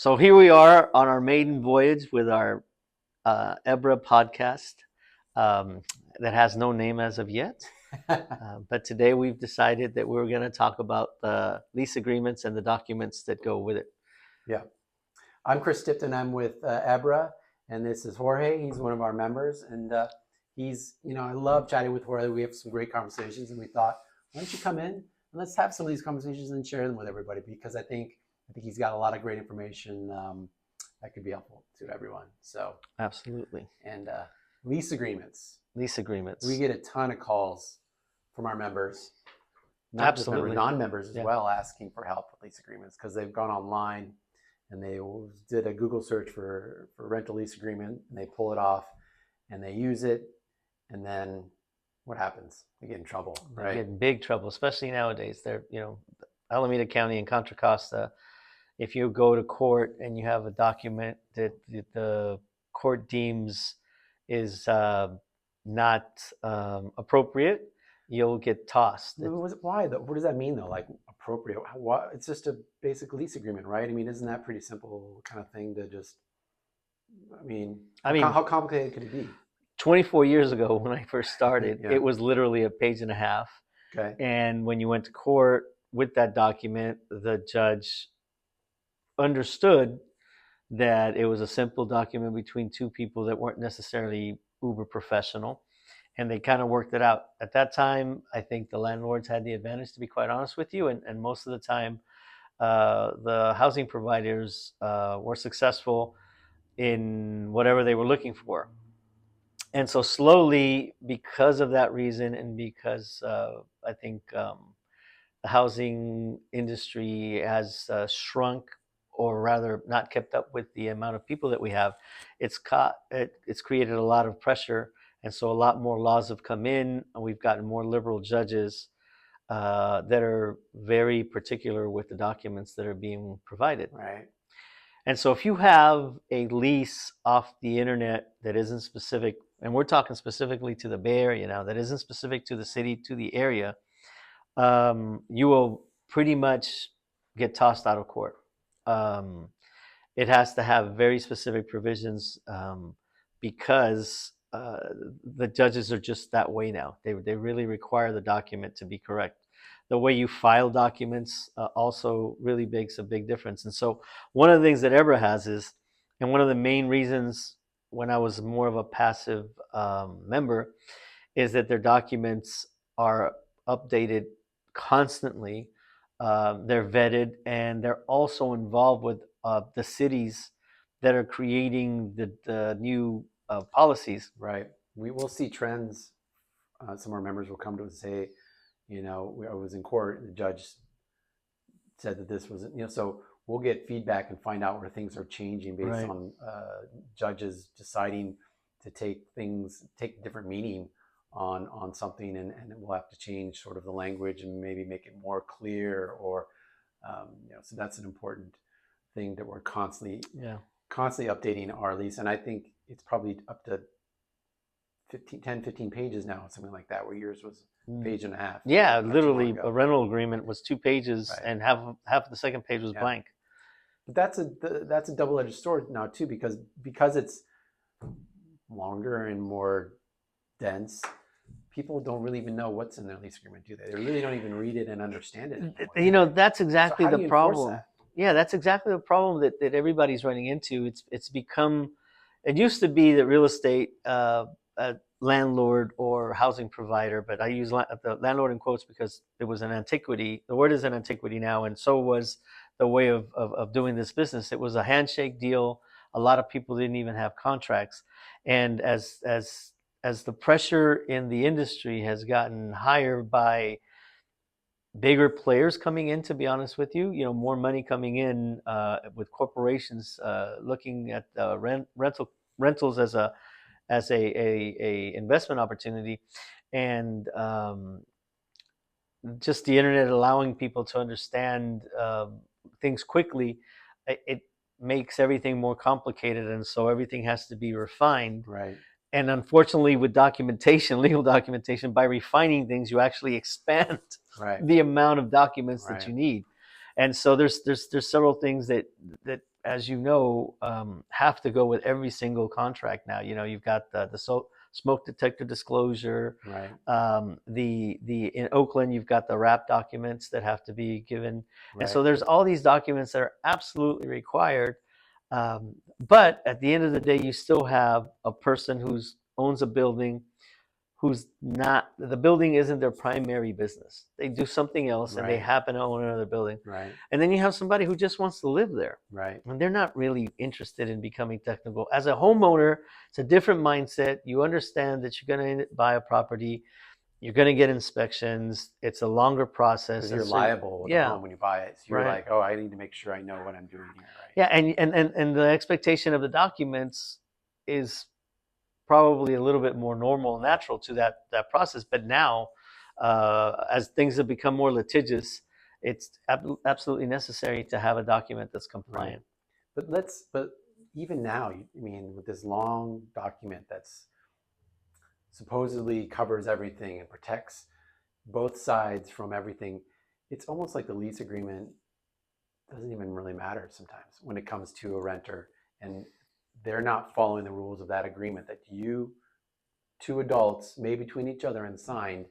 So here we are on our maiden voyage with our EBRHA podcast that has no name as of yet. But today we've decided that we're going to talk about the lease agreements and the documents that go with it. Yeah. I'm Chris Tipton. I'm with EBRHA, and this is Jorge. He's one of our members, and he's, I love chatting with Jorge. We have some great conversations, and we thought, why don't you come in and let's have some of these conversations and share them with everybody, because I think he's got a lot of great information that could be helpful to everyone. So absolutely. And lease agreements. Lease agreements. We get a ton of calls from our members, not just members, non-members as well, asking for help with lease agreements because they've gone online and they did a Google search for rental lease agreement, and they pull it off and they use it, and then what happens? They get in trouble, right? They get in big trouble, especially nowadays. They're, Alameda County and Contra Costa, if you go to court and you have a document that the court deems is not appropriate, you'll get tossed. Why though? What does that mean though? Like appropriate? What? It's just a basic lease agreement, right? I mean, isn't that pretty simple kind of thing to just? I mean, how complicated could it be? 24 years ago, when I first started, it was literally a page and a half. Okay. And when you went to court with that document, the judge understood that it was a simple document between two people that weren't necessarily uber professional, and they kind of worked it out. At that time, I think the landlords had the advantage, to be quite honest with you, and most of the time the housing providers were successful in whatever they were looking for. And so slowly, because of that reason, and because I think the housing industry has shrunk, or rather not kept up with the amount of people that we have, it's created a lot of pressure. And so a lot more laws have come in, and we've gotten more liberal judges that are very particular with the documents that are being provided. Right. And so if you have a lease off the internet that isn't specific, and we're talking specifically to the Bay Area now, that isn't specific to the city, to the area, you will pretty much get tossed out of court. It has to have very specific provisions because the judges are just that way now. They really require the document to be correct. The way you file documents also really makes a big difference. And so one of the things that EBRHA has is, and one of the main reasons when I was more of a passive member, is that their documents are updated constantly. They're vetted, and they're also involved with the cities that are creating the new policies. Right. We will see trends. Some of our members will come to us and say, I was in court and the judge said that this was, so we'll get feedback and find out where things are changing based on judges deciding to take different meaning on something, and we'll have to change sort of the language and maybe make it more clear, or so that's an important thing that we're constantly updating our lease. And I think it's probably up to 15 pages now, something like that, where yours was a page and a half. Yeah, literally a rental agreement was 2 pages, and half the second page was blank. But that's a double-edged sword now too, because it's longer and more dense. People don't really even know what's in their lease agreement, do they? They really don't even read it and understand it anymore. That's exactly the problem. That? Yeah, that's exactly the problem that everybody's running into. It's become, it used to be that real estate landlord or housing provider, but I use the landlord in quotes because it was an antiquity. The word is an antiquity now, and so was the way of doing this business. It was a handshake deal. A lot of people didn't even have contracts, and as the pressure in the industry has gotten higher by bigger players coming in, to be honest with you, more money coming in with corporations looking at rentals as a investment opportunity, and just the internet allowing people to understand things quickly, it makes everything more complicated, and so everything has to be refined. Right. And unfortunately, with documentation, legal documentation, by refining things, you actually expand the amount of documents that you need. And so there's several things that as you know, have to go with every single contract now. You know, you've got the smoke detector disclosure. Right. The in Oakland, you've got the wrap documents that have to be given, and so Right. there's all these documents that are absolutely required. But at the end of the day, you still have a person who's owns a building who's not, the building isn't their primary business. They do something else and they Right. happen to own another building. Right. And then you have somebody who just wants to live there. Right. And they're not really interested in becoming technical. As a homeowner, it's a different mindset. You understand that you're going to buy a property, you're going to get inspections. It's a longer process. Because you're And so, liable with a yeah, home when you buy it. So you're right. like, oh, I need to make sure I know what I'm doing here. Right. Yeah, and the expectation of the documents is probably a little bit more normal and natural to that process. But now, as things have become more litigious, it's absolutely necessary to have a document that's compliant. Right. But even now, I mean, with this long document that's supposedly covers everything and protects both sides from everything, it's almost like the lease agreement doesn't even really matter sometimes when it comes to a renter, and they're not following the rules of that agreement that you, two adults, made between each other and signed.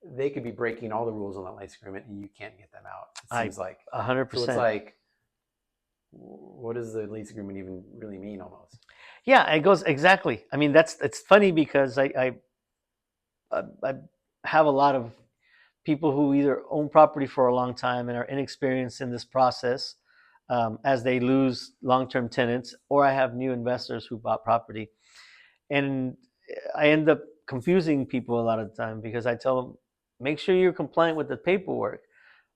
They could be breaking all the rules on that lease agreement and you can't get them out. It seems like 100%. So it's like, what does the lease agreement even really mean almost? Yeah, it goes exactly. I mean, it's funny because I have a lot of people who either own property for a long time and are inexperienced in this process, as they lose long-term tenants, or I have new investors who bought property, and I end up confusing people a lot of the time because I tell them, make sure you're compliant with the paperwork,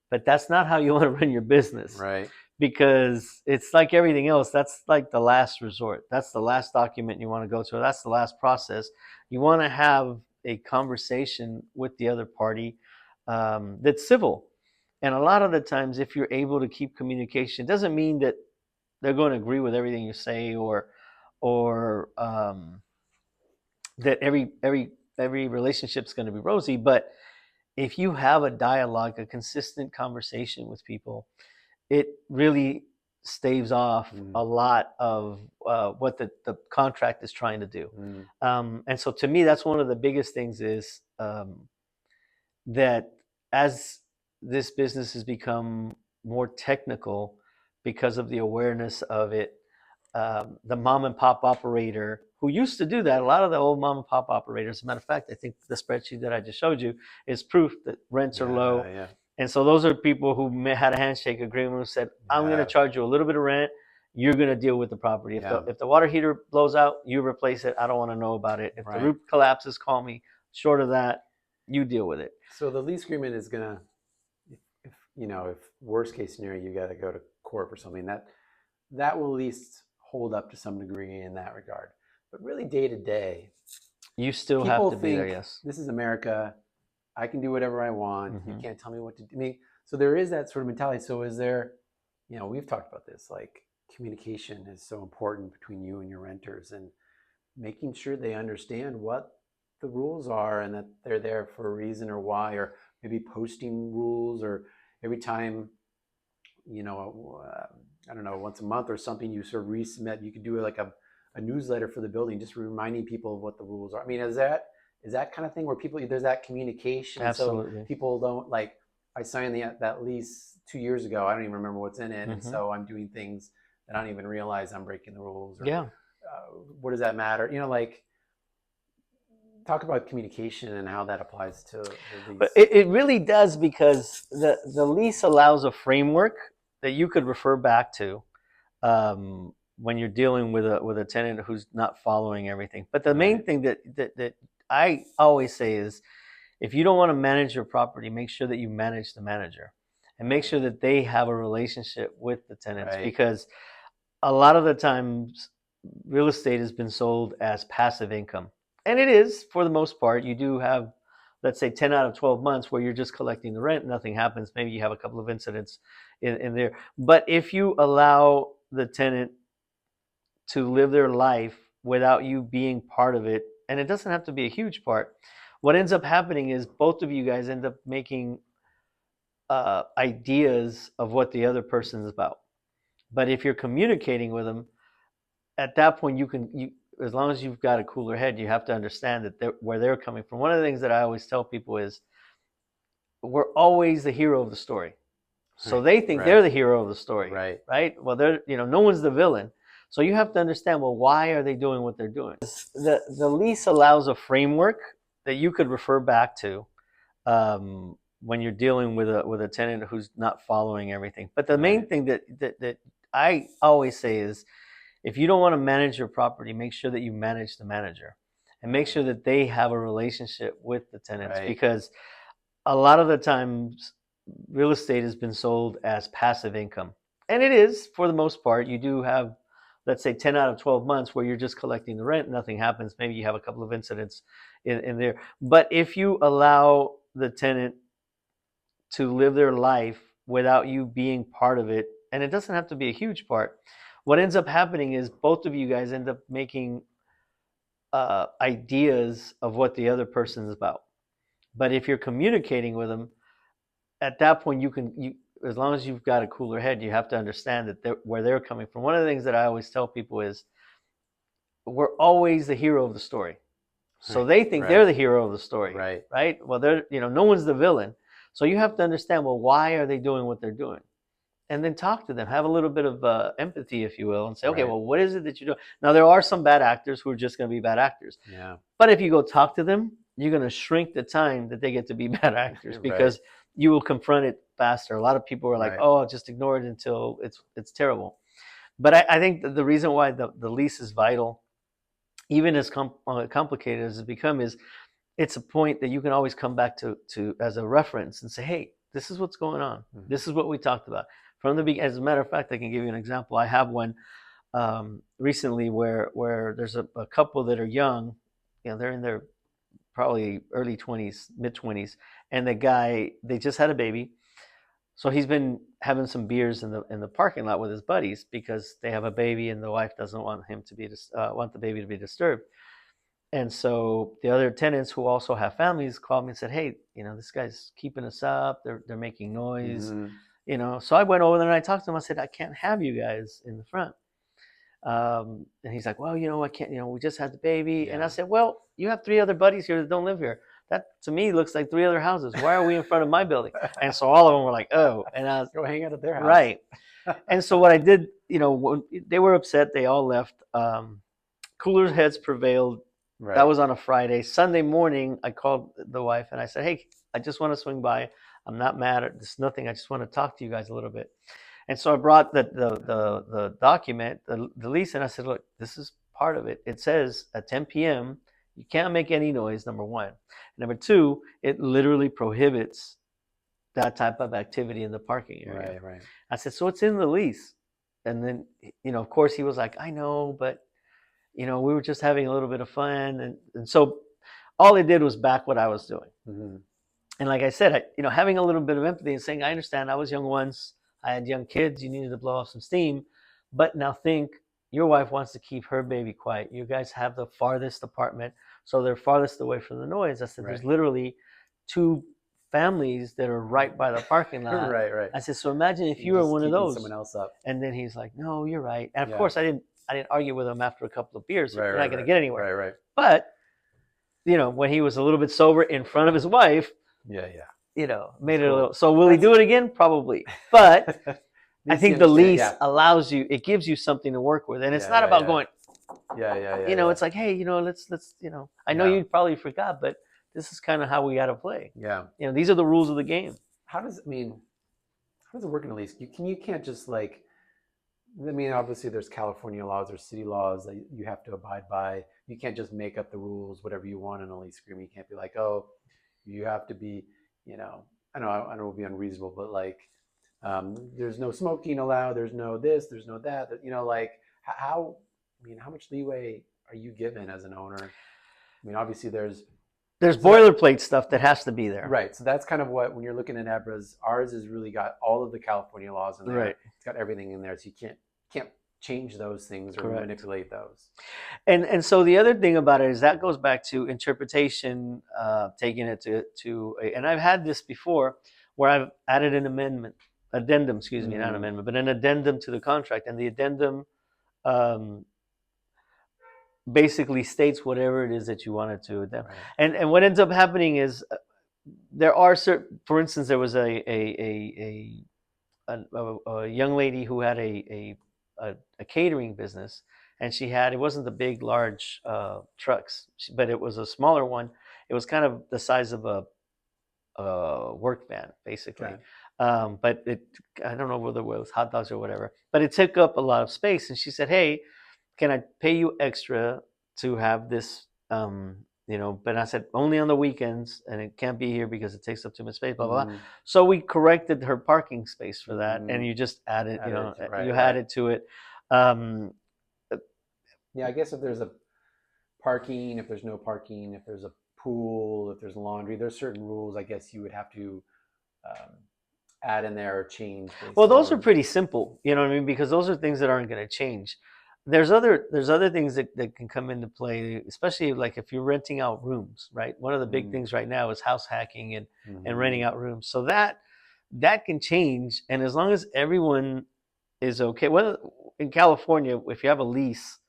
but that's not how you want to run your business. Right. Because it's like everything else. That's like the last resort. That's the last document you want to go to. That's the last process. You want to have a conversation with the other party, that's civil. And a lot of the times, if you're able to keep communication, it doesn't mean that they're going to agree with everything you say, or that every relationship's going to be rosy. But if you have a dialogue, a consistent conversation with people, it really staves off a lot of what the contract is trying to do. And so to me, that's one of the biggest things is, that as this business has become more technical because of the awareness of it, the mom and pop operator who used to do that, a lot of the old mom and pop operators, as a matter of fact, I think the spreadsheet that I just showed you is proof that rents are low. Yeah. And so those are people who had a handshake agreement who said, I'm going to charge you a little bit of rent. You're going to deal with the property. If the water heater blows out, you replace it. I don't want to know about it. If the roof collapses, call me. Short of that, you deal with it. So the lease agreement is going to, if worst case scenario, you got to go to court for something, that will at least hold up to some degree in that regard. But really day to day, you still have to be there. Yes. This is America. I can do whatever I want. You can't tell me what to do. I mean, so there is that sort of mentality. So is there, we've talked about this, like communication is so important between you and your renters, and making sure they understand what the rules are and that they're there for a reason or why, or maybe posting rules, or every time, I don't know, once a month or something, you sort of resubmit. You could do like a newsletter for the building, just reminding people of what the rules are. I mean, is that kind of thing where there's that communication? Absolutely. So people don't, like, I signed that lease 2 years ago. I don't even remember what's in it. And so I'm doing things that I don't even realize I'm breaking the rules. Or, what does that matter? Talk about communication and how that applies to the lease. But it really does, because the lease allows a framework that you could refer back to, when you're dealing with a tenant who's not following everything. But the main thing that I always say is, if you don't want to manage your property, make sure that you manage the manager, and make sure that they have a relationship with the tenants, because a lot of the times real estate has been sold as passive income. And it is, for the most part. You do have, let's say, 10 out of 12 months where you're just collecting the rent, nothing happens. Maybe you have a couple of incidents in there. But if you allow the tenant to live their life without you being part of it, and it doesn't have to be a huge part, what ends up happening is both of you guys end up making ideas of what the other person is about. But if you're communicating with them, at that point you as long as you've got a cooler head, you have to understand that where they're coming from. One of the things that I always tell people is we're always the hero of the story. So they think they're the hero of the story, right? Well, no one's the villain. So you have to understand, well, why are they doing what they're doing? The lease allows a framework that you could refer back to when you're dealing with a tenant who's not following everything. But the main thing that I always say is, if you don't want to manage your property, make sure that you manage the manager, and make sure that they have a relationship with the tenants, because a lot of the times real estate has been sold as passive income. And it is, for the most part. You do have, let's say, 10 out of 12 months where you're just collecting the rent, nothing happens. Maybe you have a couple of incidents in there. But if you allow the tenant to live their life without you being part of it, and it doesn't have to be a huge part, what ends up happening is both of you guys end up making ideas of what the other person is about. But if you're communicating with them, at that point you as long as you've got a cooler head, you have to understand that where they're coming from. One of the things that I always tell people is we're always the hero of the story. So they think they're the hero of the story, right? Well, no one's the villain. So you have to understand, well, why are they doing what they're doing? And then talk to them, have a little bit of empathy, if you will, and say, okay, well, what is it that you're doing? Now, there are some bad actors who are just going to be bad actors. Yeah. But if you go talk to them, you're going to shrink the time that they get to be bad actors, because you will confront it faster. A lot of people are like, oh, I'll just ignore it until it's terrible. But I think that the reason why the lease is vital, even as complicated as it's become, is it's a point that you can always come back to as a reference and say, hey, this is what's going on. Mm-hmm. This is what we talked about. From the beginning. As a matter of fact, I can give you an example. I have one recently where there's a couple that are young. They're in their probably early 20s, mid 20s, and the guy, they just had a baby, so he's been having some beers in the parking lot with his buddies because they have a baby and the wife doesn't want him to want the baby to be disturbed. And so the other tenants who also have families called me and said, hey, this guy's keeping us up. They're making noise. Mm-hmm. So I went over there and I talked to him. I said, I can't have you guys in the front. And he's like, well, I can't, we just had the baby. Yeah. And I said, well, you have 3 other buddies here that don't live here. That to me looks like 3 other houses. Why are we in front of my building? And so all of them were like, oh, and I was, go hang out at their house. Right. And so what I did, when they were upset, they all left. Cooler heads prevailed. Right. That was on a Friday. Sunday morning, I called the wife and I said, hey, I just want to swing by. I'm not mad at this, nothing. I just want to talk to you guys a little bit. And so I brought the document, the lease, and I said, look, this is part of it. It says at 10 p.m., you can't make any noise, number one. Number two, it literally prohibits that type of activity in the parking area. Right. I said, so it's in the lease. And then, of course, he was like, I know, but, we were just having a little bit of fun. And so all it did was back what I was doing. Mm-hmm. And like I said, having a little bit of empathy and saying, I understand, I was young once. I had young kids. You needed to blow off some steam. But now think, your wife wants to keep her baby quiet. You guys have the farthest apartment, so they're farthest away from the noise. I said, there's literally 2 families that are right by the parking lot. Right. I said, so imagine if you were one of those. Someone else up. And then he's like, no, you're right. And of course, I didn't argue with him after a couple of beers. You're not going to get anywhere. Right. But, when he was a little bit sober in front of his wife, made it a little. So will he do it again? Probably. But I think the lease allows you, it gives you something to work with. And it's not about going, it's like, hey, let's I know you probably forgot, but this is kind of how we got to play. Yeah. These are the rules of the game. How does it work in a lease? You can't just obviously there's California laws, there's city laws that you have to abide by. You can't just make up the rules, whatever you want in a lease agreement. You can't be like, oh, you have to be, I know it will be unreasonable, but there's no smoking allowed, there's no this, there's no that, how much leeway are you given as an owner? Obviously there's boilerplate stuff that has to be there. Right. So that's kind of what, when you're looking at EBRHA's, ours has really got all of the California laws in there. Right. It's got everything in there. So you can't change those things or manipulate those. And so the other thing about it is that goes back to interpretation, taking it to and I've had this before where I've added an amendment addendum, excuse me, not amendment, but an addendum to the contract, and the addendum um, basically states whatever it is that you wanted to. Right. And what ends up happening is there are certain. For instance, there was a young lady who had a catering business, and she had, it wasn't the big large trucks, but it was a smaller one. It was kind of the size of a work van, basically. Okay. But I don't know whether it was hot dogs or whatever, but it took up a lot of space. And she said, "Hey, can I pay you extra to have this?" But I said only on the weekends, and it can't be here because it takes up too much space. Blah blah blah. So we corrected her parking space for that, and you just added, added to it. Yeah, I guess if there's a parking, if there's no parking, if there's a pool, if there's laundry, there's certain rules I guess you would have to add in there or change. Well, those are pretty simple, you know what I mean, because those are things that aren't going to change. There's other things that can come into play, especially like if you're renting out rooms, right? One of the big things right now is house hacking and renting out rooms. So that can change, and as long as everyone is okay. Well, in California, if you have a lease,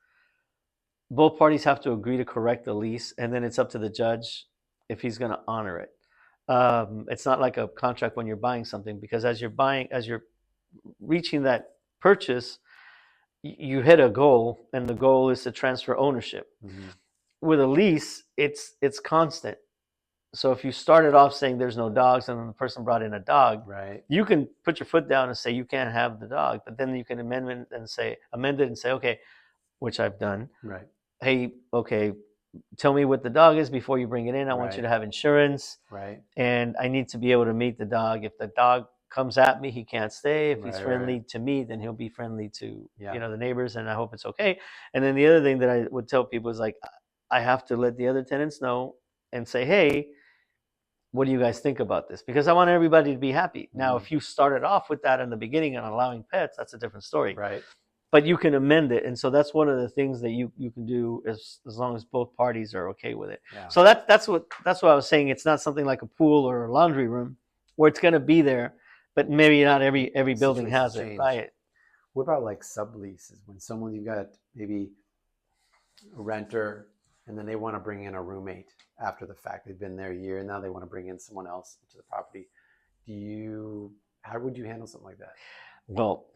both parties have to agree to correct the lease, and then it's up to the judge if he's going to honor it. It's not like a contract when you're buying something, because as you're reaching that purchase, you hit a goal, and the goal is to transfer ownership. With a lease, it's constant. So if you started off saying there's no dogs, and then the person brought in a dog, right, you can put your foot down and say you can't have the dog, but then you can amend it and say, okay, which I've done. Right. Hey, okay, tell me what the dog is before you bring it in. I want you to have insurance. Right. And I need to be able to meet the dog. If the dog comes at me, he can't stay. If he's friendly to me, then he'll be friendly to the neighbors, and I hope it's okay. And then the other thing that I would tell people is, like, I have to let the other tenants know and say, hey, what do you guys think about this? Because I want everybody to be happy. Now, if you started off with that in the beginning and allowing pets, that's a different story. Right. But you can amend it, and so that's one of the things that you can do as long as both parties are okay with it. Yeah. So that's what I was saying. It's not something like a pool or a laundry room where it's going to be there, but maybe not every building has it. Right. What about like subleases, when you've got maybe a renter, and then they want to bring in a roommate after the fact? They've been there a year, and now they want to bring in someone else into the property. How would you handle something like that? Well,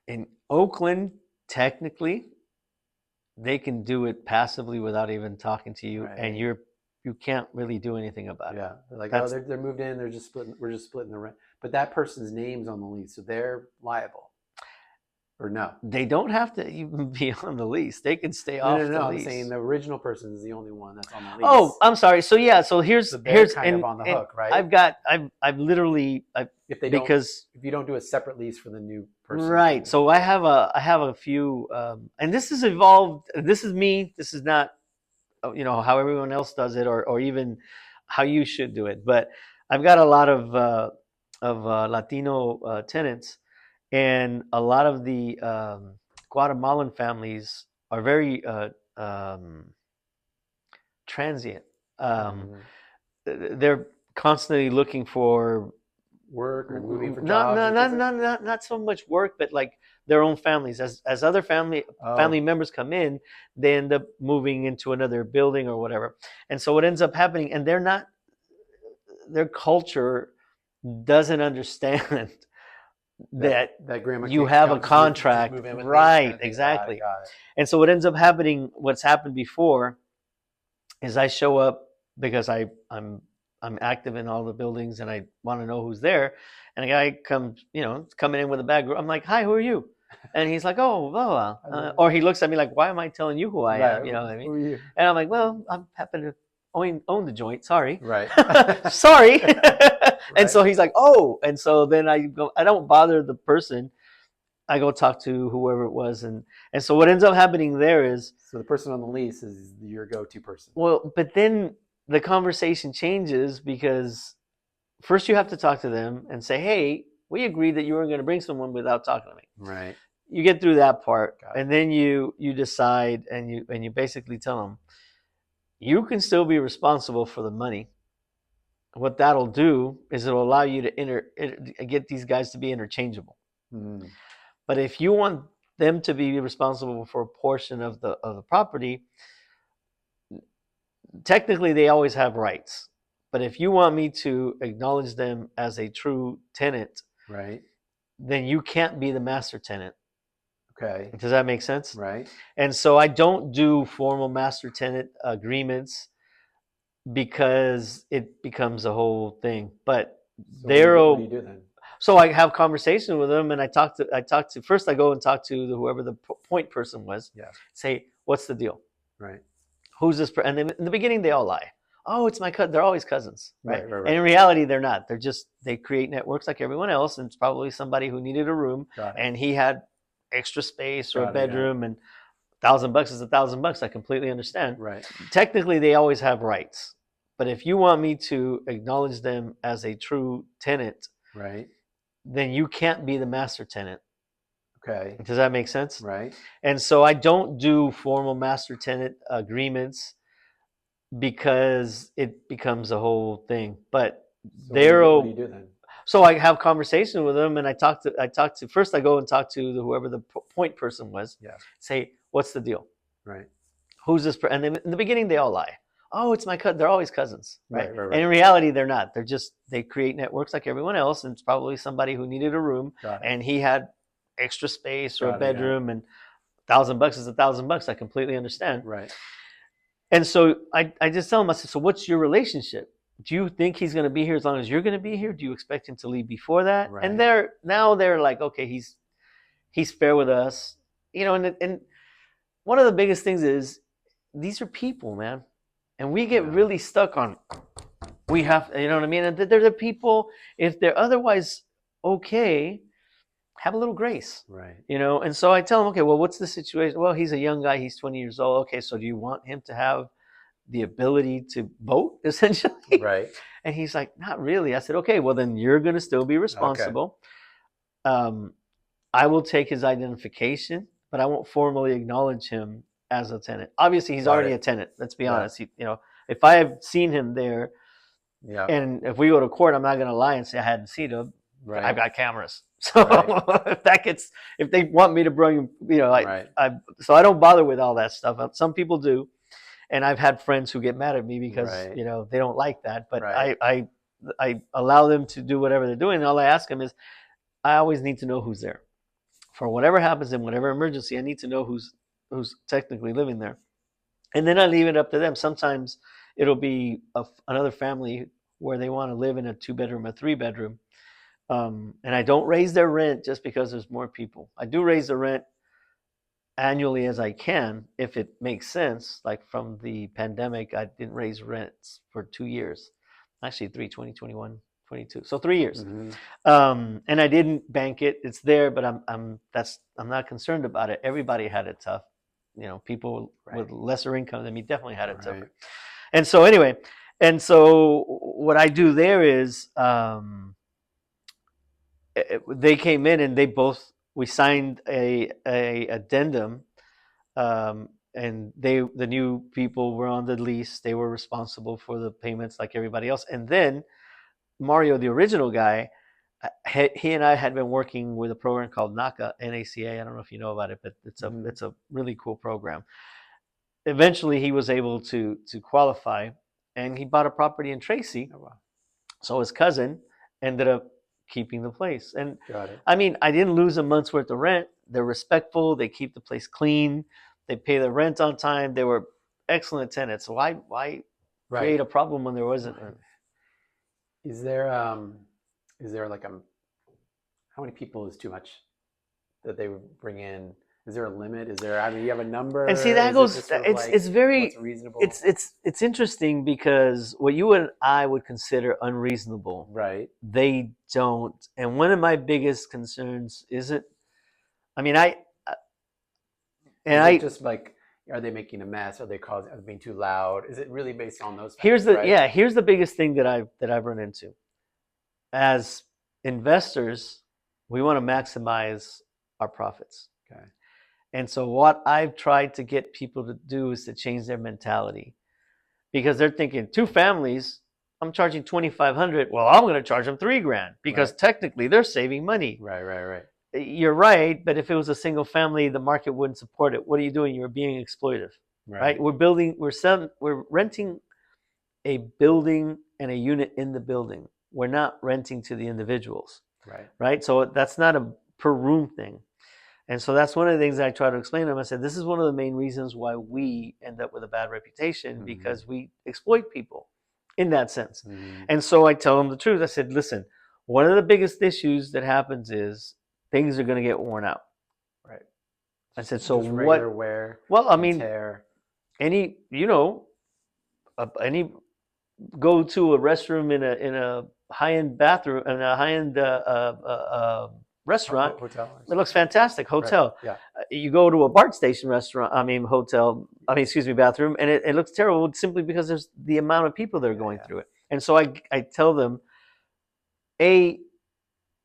in Oakland, technically, they can do it passively without even talking to you, and you can't really do anything about it. Yeah, they're like, they're moved in, we're just splitting the rent, but that person's name's on the lease, so they're liable. Or no? They don't have to even be on the lease. They can stay off the lease. I'm saying the original person is the only one that's on the lease. Oh, I'm sorry. So yeah, so here's kind of on the hook, right? I've literally if you don't do a separate lease for the new person. Right. So I have a few, and this has evolved. This is me. This is not, how everyone else does it, or even how you should do it. But I've got a lot of Latino tenants. And a lot of the Guatemalan families are very transient. They're constantly looking for work or moving for jobs. Not so much work, but like their own families. As other family members come in, they end up moving into another building or whatever. And so what ends up happening, and their culture doesn't understand that grandma you have a contract, right? Exactly. Got it. And so what ends up happening, what's happened before, is I show up because I'm active in all the buildings, and I want to know who's there. And a guy comes, coming in with a bag. I'm like, "Hi, who are you?" And he's like, "Oh, blah, blah." Or he looks at me like, "Why am I telling you who I am?" You know what I mean? Who are you? And I'm like, "Well, I happen to own the joint. Sorry." Right. Sorry. And so he's like, "Oh," and so then I don't bother the person. I go talk to whoever it was, and so what ends up happening there is, so the person on the lease is your go-to person. Well, but then the conversation changes, because first you have to talk to them and say, "Hey, we agreed that you weren't going to bring someone without talking to me." Right. You get through that part, and then you decide, and you basically tell them, you can still be responsible for the money, what that'll do is it'll allow you to get these guys to be interchangeable. Mm. But if you want them to be responsible for a portion of the property, technically they always have rights. But if you want me to acknowledge them as a true tenant, Right. then you can't be the master tenant. Okay. Does that make sense? Right. And so I don't do formal master tenant agreements because it becomes a whole thing. But So they're what do you do then? so I have conversation with them, and I talk to first. I go and talk to whoever the point person was. Yeah. Say, what's the deal? Right. Who's this? And then in the beginning, they all lie. Oh, it's my cousin. They're always cousins, right? Right. And in reality, they're not. They create networks like everyone else, and it's probably somebody who needed a room, and he had extra space or a bedroom, and $1,000 is $1,000. I completely understand. Right. Technically, they always have rights, but if you want me to acknowledge them as a true tenant, right, then you can't be the master tenant. Okay. Does that make sense? Right. And so I don't do formal master tenant agreements because it becomes a whole thing. But So they're what do you do then? so I have conversation with them, and I talk to first. I go and talk to whoever the point person was. Yeah. Say, what's the deal? Right. Who's this? And then in the beginning, they all lie. Oh, it's my cousin. They're always cousins, right? Right. And in reality, they're not. They create networks like everyone else, and it's probably somebody who needed a room, and he had extra space or a bedroom, and $1,000 is $1,000. I completely understand. Right. And so I just tell him, I said, so what's your relationship? Do you think he's going to be here as long as you're going to be here? Do you expect him to leave before that? Right. And they're like, okay, he's fair with us, and one of the biggest things is these are people, man. And we get really stuck on, we have, you know what I mean? And they're the people, if they're otherwise okay, have a little grace. Right. And so I tell him, okay, well, what's the situation? Well, he's a young guy. He's 20 years old. Okay, so do you want him to have the ability to vote, essentially? Right. And he's like, not really. I said, okay, well, then you're going to still be responsible. I will take his identification, but I won't formally acknowledge him as a tenant. Obviously, he's already a tenant. Let's be honest. If I have seen him there, and if we go to court, I'm not going to lie and say I hadn't seen him. Right. I've got cameras. So if they want me to bring him, so I don't bother with all that stuff. Some people do, and I've had friends who get mad at me because they don't like that. But I allow them to do whatever they're doing. And all I ask them is, I always need to know who's there. For whatever happens in whatever emergency, I need to know who's technically living there. And then I leave it up to them. Sometimes it'll be another family where they want to live in a 2-bedroom, a 3-bedroom. And I don't raise their rent just because there's more people. I do raise the rent annually as I can, if it makes sense. Like from the pandemic, I didn't raise rents for 2 years. Actually, 2021. 22, so 3 years. Mm-hmm. And I didn't bank it. It's there, but I'm not concerned about it. Everybody had it tough. People with lesser income than me definitely had it tougher. And so anyway, what I do there is they came in and we signed a addendum, and the new people were on the lease. They were responsible for the payments like everybody else, and then Mario, the original guy, he and I had been working with a program called NACA, NACA. I don't know if you know about it, but it's a really cool program. Eventually, he was able to qualify, and he bought a property in Tracy. Oh, wow. So his cousin ended up keeping the place. And I mean, I didn't lose a month's worth of rent. They're respectful. They keep the place clean. They pay the rent on time. They were excellent tenants. So why create a problem when there wasn't? Is there like how many people is too much that they would bring in? Is there a limit? Is there, you have a number? And see, that goes, it's very, what's reasonable? It's interesting because what you and I would consider unreasonable, right? They don't. And one of my biggest concerns isn't, just like, are they making a mess? Are they being too loud? Is it really based on those factors? Here's the biggest thing that I've run into. As investors, we want to maximize our profits. Okay. And so what I've tried to get people to do is to change their mentality, because they're thinking 2 families, I'm charging $2,500. Well, I'm going to charge them $3,000 because technically they're saving money. Right. You're right, but if it was a single family, the market wouldn't support it. What are you doing? You're being exploitive, right? We're renting a building and a unit in the building. We're not renting to the individuals, right? So that's not a per room thing. And so that's one of the things I try to explain to them. I said, this is one of the main reasons why we end up with a bad reputation, because we exploit people in that sense. And so I tell them the truth. I said, listen, one of the biggest issues that happens is things are going to get worn out. Right. I said, so just what? Wear, well, I mean, tear. any go to a restroom in a high-end bathroom, in a high-end restaurant, hotel. It looks fantastic. Hotel. Right. Yeah. You go to a BART station bathroom, and it looks terrible simply because there's the amount of people that are going through it. And so I tell them, we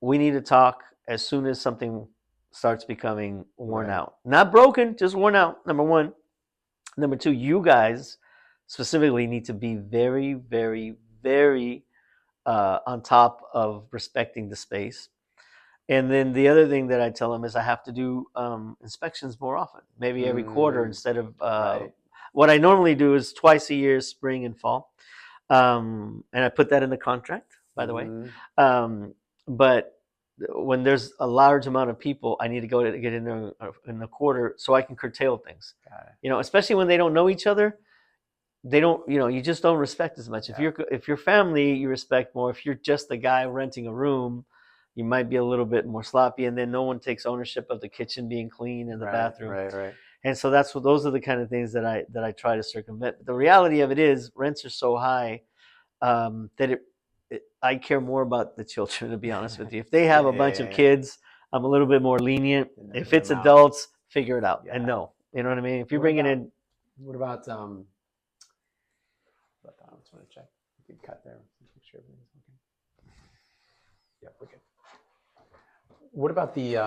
need to talk as soon as something starts becoming worn out. Not broken, just worn out, number one. Number two, you guys specifically need to be very, very, very on top of respecting the space. And then the other thing that I tell them is I have to do inspections more often, maybe every quarter instead of what I normally do is twice a year, spring and fall. And I put that in the contract, by the way. But when there's a large amount of people, I need to go to get in there in the quarter so I can curtail things. Especially when they don't know each other. They don't, you just don't respect as much. If you're family, you respect more. If you're just the guy renting a room, you might be a little bit more sloppy, and then no one takes ownership of the kitchen being clean and the bathroom. Right. And so those are the kind of things that I try to circumvent. But the reality of it is, rents are so high that I care more about the children, to be honest with you. If they have a bunch of kids, I'm a little bit more lenient. If it's adults, figure it out. And no, you know what I mean? If you're bringing in. What about, I just want to check. You can cut there. Make sure everything's okay. Yeah, we're good. What about the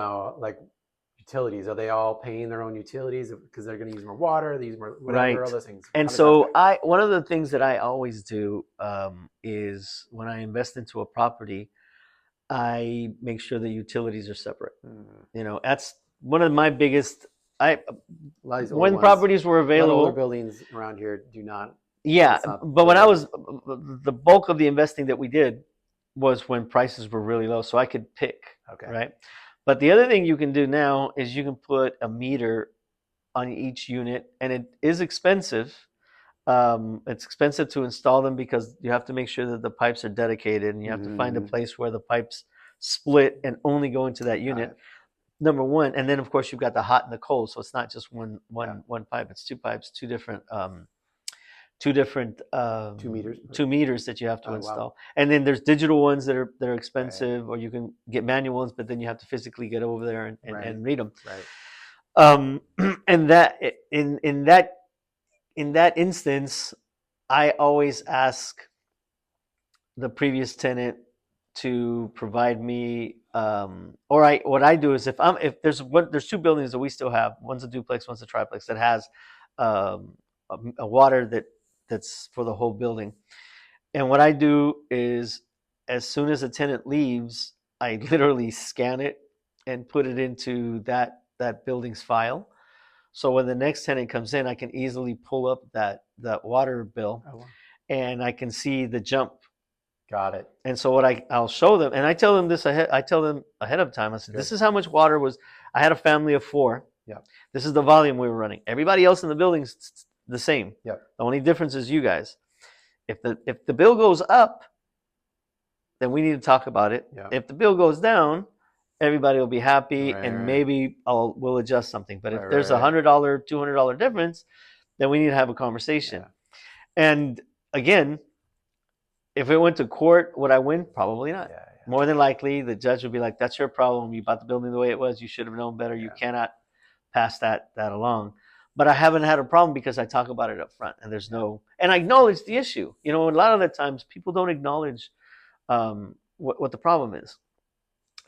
utilities? Are they all paying their own utilities because they're going to use more water? They use more whatever, all those things. And so one of the things that I always do is when I invest into a property, I make sure the utilities are separate. That's one of my biggest. When properties were available, older buildings around here do not. Yeah, but when the bulk of the investing that we did was when prices were really low, so I could pick. Right. But the other thing you can do now is you can put a meter on each unit, and it is expensive. It's expensive to install them because you have to make sure that the pipes are dedicated, and you have to find a place where the pipes split and only go into that unit. Number one, and then of course you've got the hot and the cold, so it's not just one pipe; it's two pipes, two different 2 meters that you have to install. Wow. And then there's digital ones that are expensive, or you can get manual ones, but then you have to physically get over there and read them. And that in that instance, I always ask the previous tenant to provide me, what I do is if there's 2 buildings that we still have, one's a duplex, one's a triplex that has a water that's for the whole building. And what I do is, as soon as a tenant leaves, I literally scan it and put it into that building's file. So when the next tenant comes in, I can easily pull up that water bill, and I can see the jump. Got it. And so I'll show them, and I tell them this ahead. I tell them ahead of time. I said, this is how much water was. I had a family of 4. Yeah. This is the volume we were running. Everybody else in the building's the same. Yep. The only difference is you guys. If the bill goes up, then we need to talk about it. Yep. If the bill goes down, everybody will be happy, and maybe we'll adjust something. But if there's $100, $200 difference, then we need to have a conversation. Yeah. And again, if it went to court, would I win? Probably not. Yeah. More than likely, the judge would be like, "That's your problem. You bought the building the way it was. You should have known better. You cannot pass that along." But I haven't had a problem because I talk about it up front, and and I acknowledge the issue. A lot of the times people don't acknowledge what the problem is.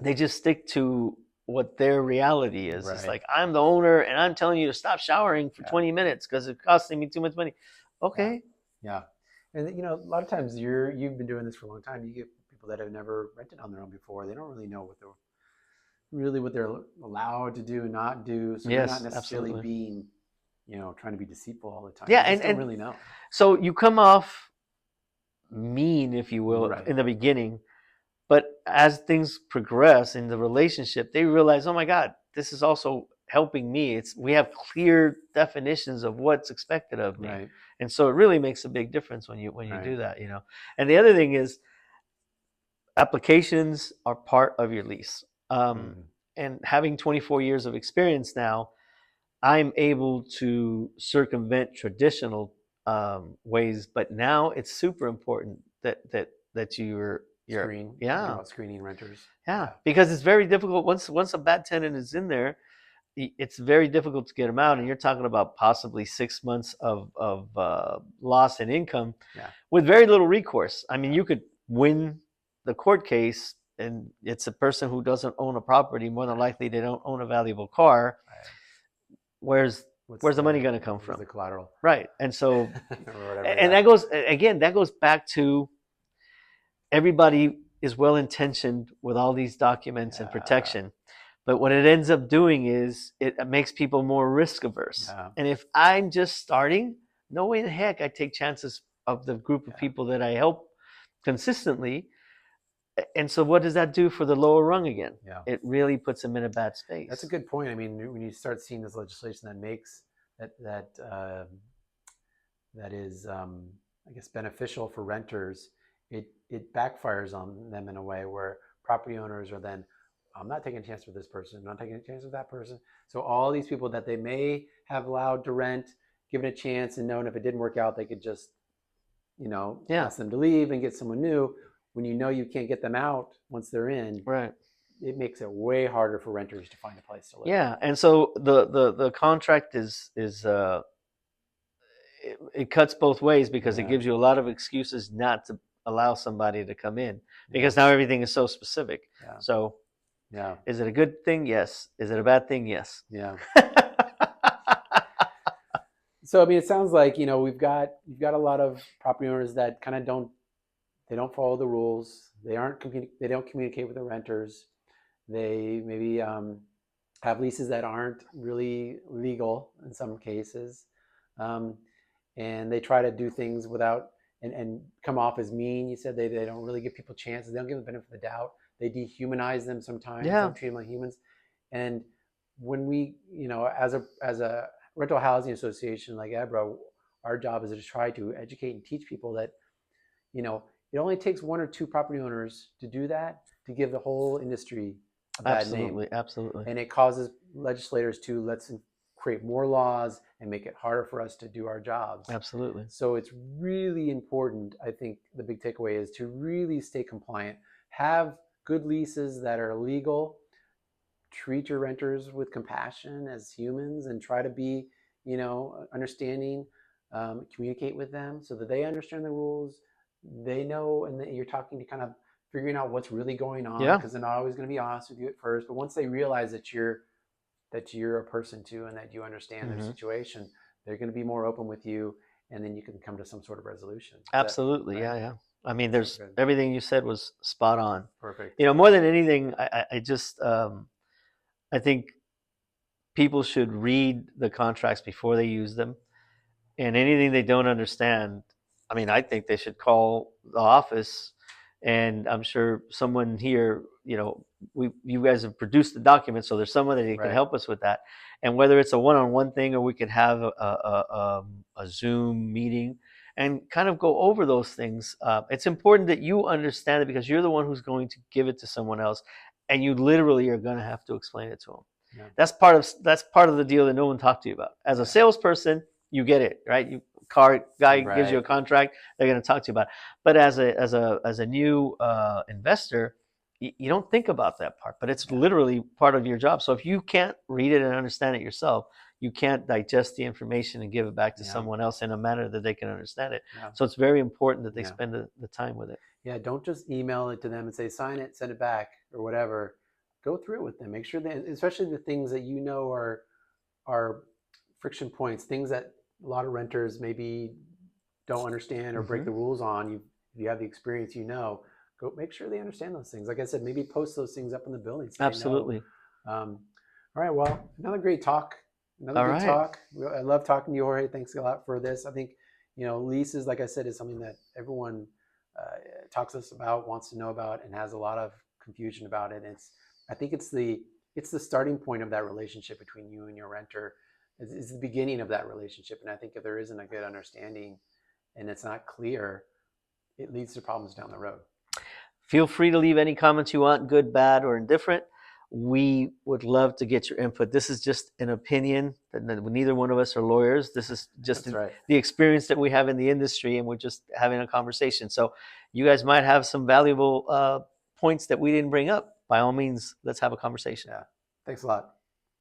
They just stick to what their reality is. It's like, I'm the owner, and I'm telling you to stop showering for 20 minutes because it's costing me too much money. Okay. Yeah. And you know, a lot of times you've been doing this for a long time. You get people that have never rented on their own before. They don't really know what they're allowed to do and not do. So you're not Yes, necessarily absolutely. being, you know, trying to be deceitful all the time. Yeah, They just don't and really know. so you come off mean, if you will, Right. in the beginning, but as things progress in the relationship, they realize, oh my God, this is also helping me. It's we have clear definitions of what's expected of me, Right. and so it really makes a big difference when you Right. do that, you know. And the other thing is, applications are part of your lease. Mm. And having 24 years of experience now, I'm able to circumvent traditional ways, but now it's super important that you're Thinking yeah, about screening renters. yeah, Yeah. because it's very difficult once a bad tenant is in there. It's very difficult to get them out, and you're talking about possibly 6 months of loss in income Yeah. with very little recourse. I mean, Yeah. you could win the court case, and it's a person who doesn't own a property. More than Right. likely, they don't own a valuable car. Right. Where's What's where's the money going to come where's from? the collateral? Right. And so, Or whatever. and Yeah. that goes again. That goes back to everybody is well intentioned with all these documents and Yeah. protection, but what it ends up doing is it makes people more risk averse. Yeah. And if I'm just starting, no way in the heck I take chances of the group of Yeah. people that I help consistently. And so, what does that do for the lower rung again? Yeah. It really puts them in a bad That's a space. good point. I mean, when you start seeing this legislation that makes that is, I guess, beneficial for renters, it backfires on them in a way where property owners are then, I'm not taking a chance with this person, I'm not taking a chance with that person. So all these people that they may have allowed to rent, given a chance and known if it didn't work out, they could just, you know, Yeah. ask them to leave and get someone new. When you know you can't get them out once they're in, Right. it makes it way harder for renters to find a place to live. Yeah. And so the contract is it cuts both ways because it Yeah. gives you a lot of excuses not to allow somebody to come in because Yeah. now everything is so specific. Yeah. So Yeah. is it a good thing? Yes. Is it a bad thing? Yes. Yeah. So I mean, it sounds like, you know, you've got a lot of property owners that kind of don't follow the rules. They don't communicate with the renters. They maybe have leases that aren't really legal in some cases, um, and they try to do things without and come off as mean. You said they don't really give people chances. They don't give them the benefit of the doubt. They dehumanize them sometimes. They Yeah. don't treat them like humans. And when we, you know, as a rental housing association like EBRHA, our job is to try to educate and teach people that, you know, it only takes one or two property owners to do that to give the whole industry a bad name. Absolutely. Absolutely. And it causes legislators to let's create more laws and make it harder for us to do our jobs. Absolutely. So it's really important. I think the big takeaway is to really stay compliant, have good leases that are legal, treat your renters with compassion as humans, and try to be, you know, understanding, communicate with them so that they understand the rules, they know, and that you're talking to kind of figuring out what's really going on, Yeah. because they're not always going to be honest with you at first, but once they realize that you're a person too and that you understand their situation, they're going to be more open with you, and then you can come to some sort of resolution. Absolutely. Right? Yeah. Yeah. I mean, Sounds there's good. everything you said was spot on. Perfect. You know, more than anything, I just I think people should read the contracts before they use them, and anything they don't understand, I mean, I think they should call the office, and I'm sure someone here, you know, you guys have produced the document, so there's someone that can Right. help us with that. And whether it's a one-on-one thing or we could have a Zoom meeting and kind of go over those things. It's important that you understand it because you're the one who's going to give it to someone else, and you literally are going to have to explain it to them. Yeah. That's part of the deal that no one talked to you about. As a salesperson, you get it, right? Car guy gives you a contract, they're going to talk to you about it. But as a new investor, you don't think about that part, but it's literally part of your job. So if you can't read it and understand it yourself, you can't digest the information and give it back to someone else in a manner that they can understand it. So it's very important that they spend the time with it. Yeah, don't just email it to them and say, sign it, send it back, or whatever. Go through it with them. Make sure that, especially the things that you know are friction points, things that a lot of renters maybe don't understand or break the rules on, you have the experience, go make sure they understand those things. Like I said, maybe post those things up in the building so they know. Absolutely. All right, well, another great talk. Another All good right. talk. I love talking to you, Jorge. Thanks a lot for this. I think, leases, like I said, is something that everyone talks to us about, wants to know about, and has a lot of confusion about it. I think it's the starting point of that relationship between you and your renter. It's the beginning of that relationship. And I think if there isn't a good understanding and it's not clear, it leads to problems down the road. Feel free to leave any comments you want, good, bad, or indifferent. We would love to get your input. This is just an opinion. Neither one of us are lawyers. This is just the experience that we have in the industry, and we're just having a conversation. So you guys might have some valuable points that we didn't bring up. By all means, let's have a conversation. Yeah. Thanks a lot.